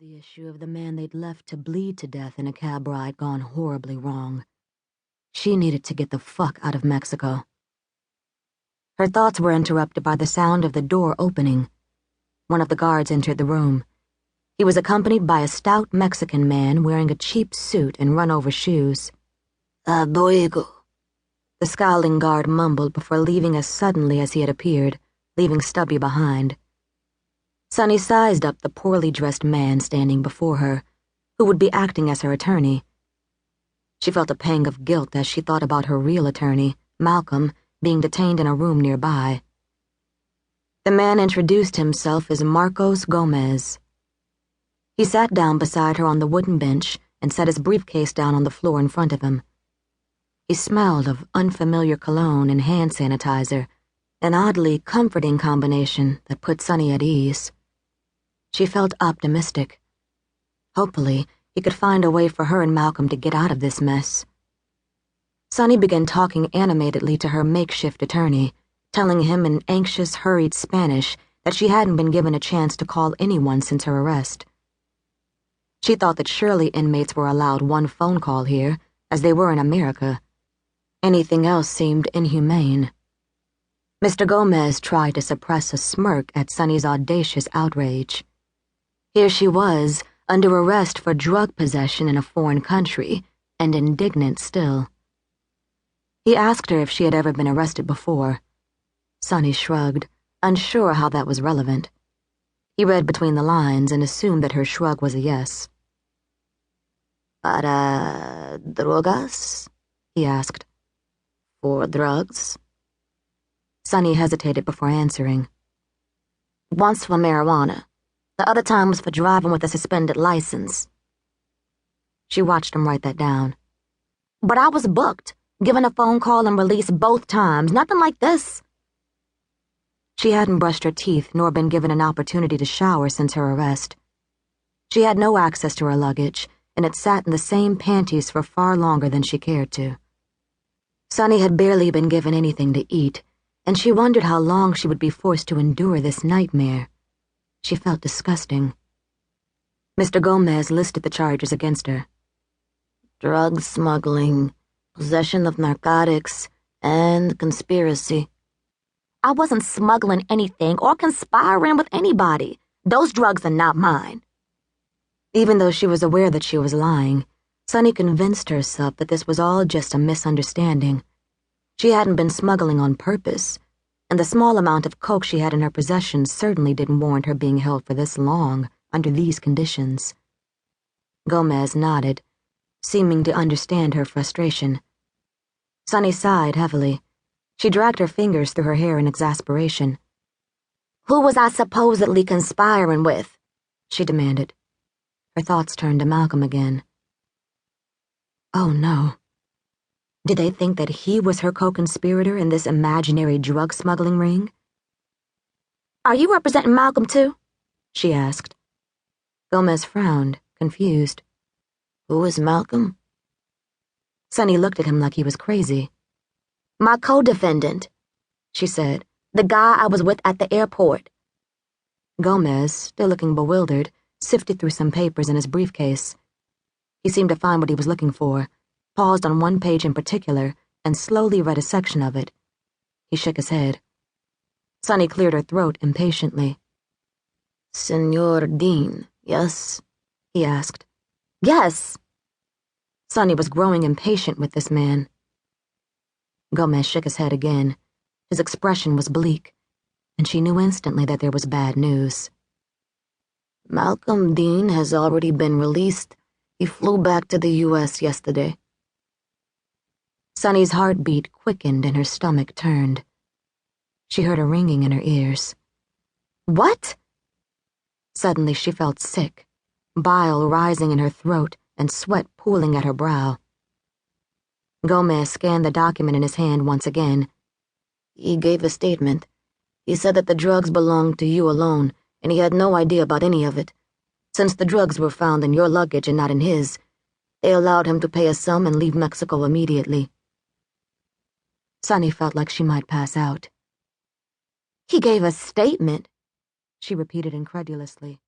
the issue of the man they'd left to bleed to death in a cab ride gone horribly wrong. She needed to get the fuck out of Mexico. Her thoughts were interrupted by the sound of the door opening. One of the guards entered the room. He was accompanied by a stout Mexican man wearing a cheap suit and run-over shoes. "Luego," the scowling guard mumbled before leaving as suddenly as he had appeared, leaving Stubby behind. Sunny sized up the poorly dressed man standing before her, who would be acting as her attorney. She felt a pang of guilt as she thought about her real attorney, Malcolm, being detained in a room nearby. The man introduced himself as Marcos Gomez. He sat down beside her on the wooden bench and set his briefcase down on the floor in front of him. He smelled of unfamiliar cologne and hand sanitizer, an oddly comforting combination that put Sunny at ease. She felt optimistic. Hopefully, he could find a way for her and Malcolm to get out of this mess. Sunny began talking animatedly to her makeshift attorney, telling him in anxious, hurried Spanish that she hadn't been given a chance to call anyone since her arrest. She thought that surely inmates were allowed one phone call here, as they were in America. Anything else seemed inhumane. Mr. Gomez tried to suppress a smirk at Sunny's audacious outrage. Here she was, under arrest for drug possession in a foreign country, and indignant still. He asked her if she had ever been arrested before. Sunny shrugged, unsure how that was relevant. He read between the lines and assumed that her shrug was a yes. "Para drogas?" he asked. "For drugs?" Sunny hesitated before answering. "Once for marijuana. The other time was for driving with a suspended license." She watched him write that down. "But I was booked, given a phone call and released both times. Nothing like this." She hadn't brushed her teeth nor been given an opportunity to shower since her arrest. She had no access to her luggage, and had sat in the same panties for far longer than she cared to. Sunny had barely been given anything to eat, and she wondered how long she would be forced to endure this nightmare. She felt disgusting. Mr. Gomez listed the charges against her. "Drug smuggling, possession of narcotics, and conspiracy." "I wasn't smuggling anything or conspiring with anybody. Those drugs are not mine." Even though she was aware that she was lying, Sunny convinced herself that this was all just a misunderstanding. She hadn't been smuggling on purpose, and the small amount of coke she had in her possession certainly didn't warrant her being held for this long, under these conditions. Gomez nodded, seeming to understand her frustration. Sunny sighed heavily. She dragged her fingers through her hair in exasperation. "Who was I supposedly conspiring with?" she demanded. Her thoughts turned to Malcolm again. Oh no. Did they think that he was her co-conspirator in this imaginary drug smuggling ring? "Are you representing Malcolm too?" she asked. Gomez frowned, confused. "Who is Malcolm?" Sunny looked at him like he was crazy. "My co-defendant," she said. "The guy I was with at the airport." Gomez, still looking bewildered, sifted through some papers in his briefcase. He seemed to find what he was looking for, paused on one page in particular, and slowly read a section of it. He shook his head. Sunny cleared her throat impatiently. "Senor Dean, yes?" he asked. "Yes." Sunny was growing impatient with this man. Gomez shook his head again. His expression was bleak, and she knew instantly that there was bad news. "Malcolm Dean has already been released. He flew back to the U.S. yesterday." Sunny's heartbeat quickened and her stomach turned. She heard a ringing in her ears. "What?" Suddenly she felt sick, bile rising in her throat and sweat pooling at her brow. Gomez scanned the document in his hand once again. "He gave a statement. He said that the drugs belonged to you alone, and he had no idea about any of it. Since the drugs were found in your luggage and not in his, they allowed him to pay a sum and leave Mexico immediately." Sunny felt like she might pass out. "He gave a statement," she repeated incredulously.